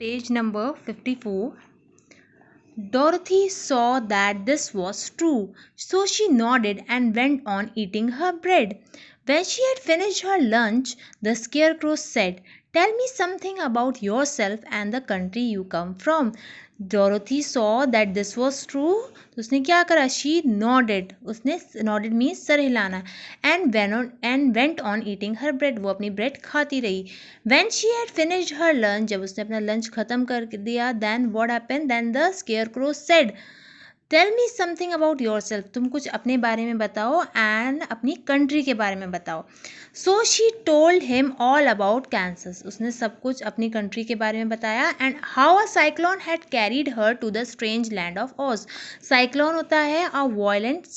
Page number 54. Dorothy saw that this was true, so she nodded and went on eating her bread. When she had finished her lunch, the Scarecrow said, "Tell me something about yourself and the country you come from." Dorothy saw that this was true. तो उसने क्या करा? She nodded. उसने nodded means sir हिलाना. And went on eating her bread. वो अपनी bread खाती रही. When she had finished her lunch, जब उसने अपना lunch खत्म कर दिया, then what happened? Then the Scarecrow said, "Tell me something about yourself." तुम कुछ अपने बारे में बताओ and अपनी country के बारे में बताओ. So she told him all about Kansas. उसने सब कुछ अपनी country के बारे में बताया and how a cyclone had carried her to the strange land of Oz. Cyclone होता है a violent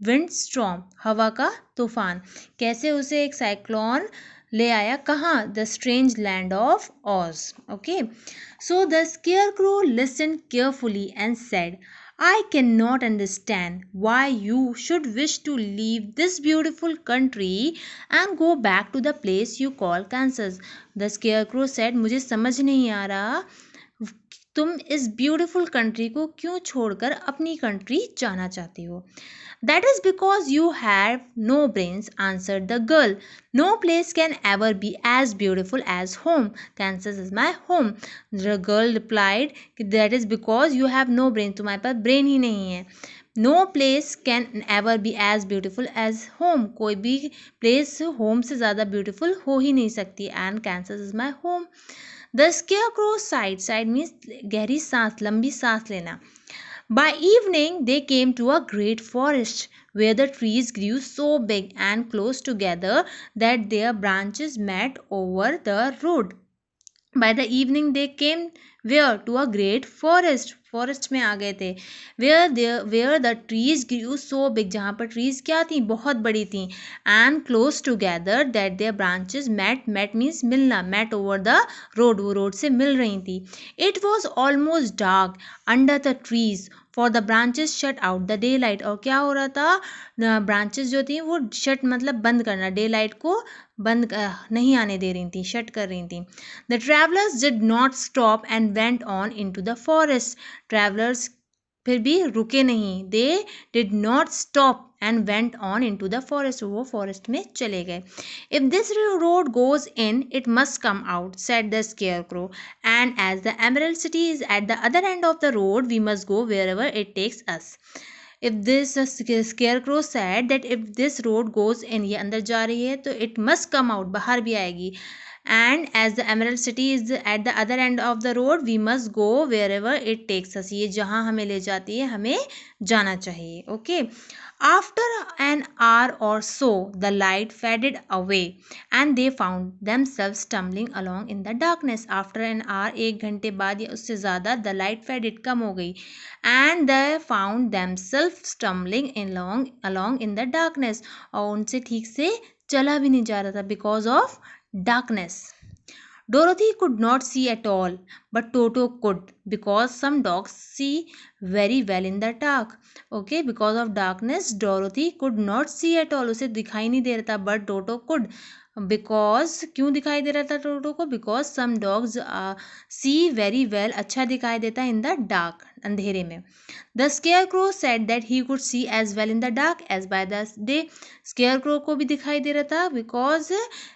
wind storm, हवा का तूफान. कैसे उसे एक cyclone ले आया कहाँ? The strange land of Oz. Okay. So the Scarecrow listened carefully and said, "I cannot understand why you should wish to leave this beautiful country and go back to the place you call Kansas." The Scarecrow said, "मुझे समझ नहीं आ रहा तुम इस beautiful country को क्यों छोड़कर अपनी कंट्री जाना चाहती हो." "That is because you have no brains," answered the girl. "No place can ever be as beautiful as home. Kansas is my home." The girl replied, "That is because you have no brains." तुम्हारे पास brain ही नहीं है. "No place can ever be as beautiful as home." कोई भी place home से ज़्यादा beautiful हो ही नहीं सकती. And Kansas is my home. The Scarecrow sighed. Sighed means गहरी सांस, लंबी सांस लेना. By evening, they came to a great forest where the trees grew so big and close together that their branches met over the road. By the evening, they came where? To a great forest. Forest में आ गए थे. Where the trees grew so big, जहाँ पर trees क्या थी? बहुत बड़ी थी. And close together that their branches met means मिलना. मेट ओवर द रोड, वो रोड से मिल रही थी. It was almost dark under the trees for the branches shut out the daylight. और क्या हो रहा था? ब्रांचेज जो थी वो शट मतलब बंद करना, डे लाइट को बंद नहीं आने दे रही थी, शट कर रही थी. The travellers did not stop and went on into the forest. Travellers फिर भी रुके नहीं. They did not stop and went on into the forest. वो फॉरेस्ट में चले गए. If this road goes in it must come out, said the scarecrow, and as the Emerald City is at the other end of the road we must go wherever it takes us. If this scarecrow said that if this road goes in, ये अंदर जा रही है तो it must come out, बाहर भी आएगी. And as the Emerald City is at the other end of the road, we must go wherever it takes us. ये जहाँ हमें ले जाती है हमें जाना चाहिए. Okay. After an hour or so, the light faded away and they found themselves stumbling along in the darkness. After an hour, एक घंटे बाद या उससे ज़्यादा, the light faded, कम हो गई, and they found themselves stumbling along in the darkness. और उनसे ठीक से चला भी नहीं जा रहा था because of darkness. Dorothy could not see at all, but Toto could, because some dogs see very well in the dark. Okay, because of darkness, Dorothy could not see at all. उसे दिखाई नहीं दे रहा था, but Toto could. Because क्यों दिखाई दे रहा था टोटो को? Because some dogs see very well, अच्छा दिखाई देता है in the dark, अंधेरे में. The Scarecrow said that he could see as well in the dark as by the day. Scarecrow को भी दिखाई दे रहा था because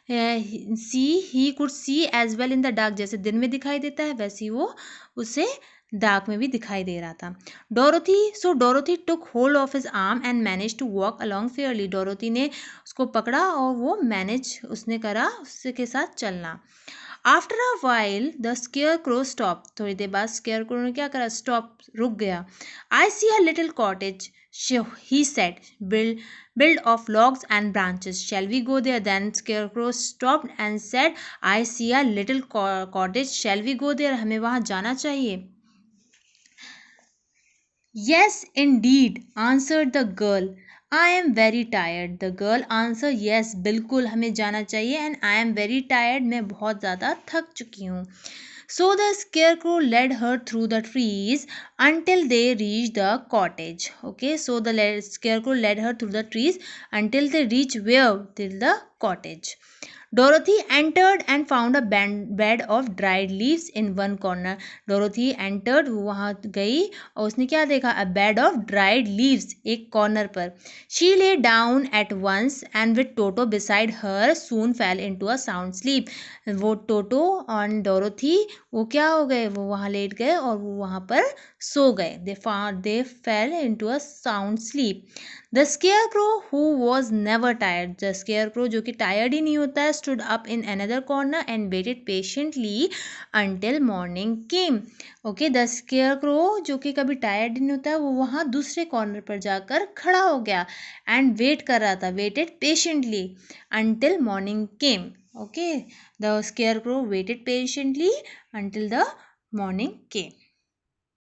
he could see as well in the dark. जैसे दिन में दिखाई देता है वैसे ही वो उसे डार्क में भी दिखाई दे रहा था. Dorothy took hold of his arm and managed to walk along fairly. Dorothy ने उसको पकड़ा और वो उसने करा उसके साथ चलना. After a while, the Scarecrow stopped. थोड़ी देर बाद Scarecrow ने क्या करा? Stop, रुक गया. I see a little cottage, he said, built of logs and branches. Shall we go there? Then Scarecrow stopped and said, I see a little cottage. Shall we go there? हमें वहाँ जाना चाहिए. Yes, indeed, answered the girl. I am very tired. The girl answered, yes, बिल्कुल हमें जाना चाहिए. And I am very tired. मैं बहुत ज़्यादा थक चुकी हूँ. So the Scarecrow led her through the trees until they reached the cottage. Okay, so the Scarecrow led her through the trees until they reached where? Till the cottage. Dorothy entered and found a bed of dried leaves in one corner. Dorothy entered, वो वहाँ गई और उसने क्या देखा? A bed of dried leaves, एक corner पर. She lay down at once and with Toto beside her soon fell into a sound sleep. वो टोटो और डोरोथी वो क्या हो गए? वो वहाँ लेट गए और वो वहाँ पर सो गए. They fell into a sound sleep. The scarecrow, who was never tired, the scarecrow जो कि tired ही नहीं होता है, stood up in another corner and waited patiently until morning came. Okay, the scarecrow जो कि कभी tired ही नहीं होता है, वो वहाँ दूसरे corner पर जाकर खड़ा हो गया and wait कर रहा था, waited patiently until morning came. Okay, the scarecrow waited patiently until the morning came.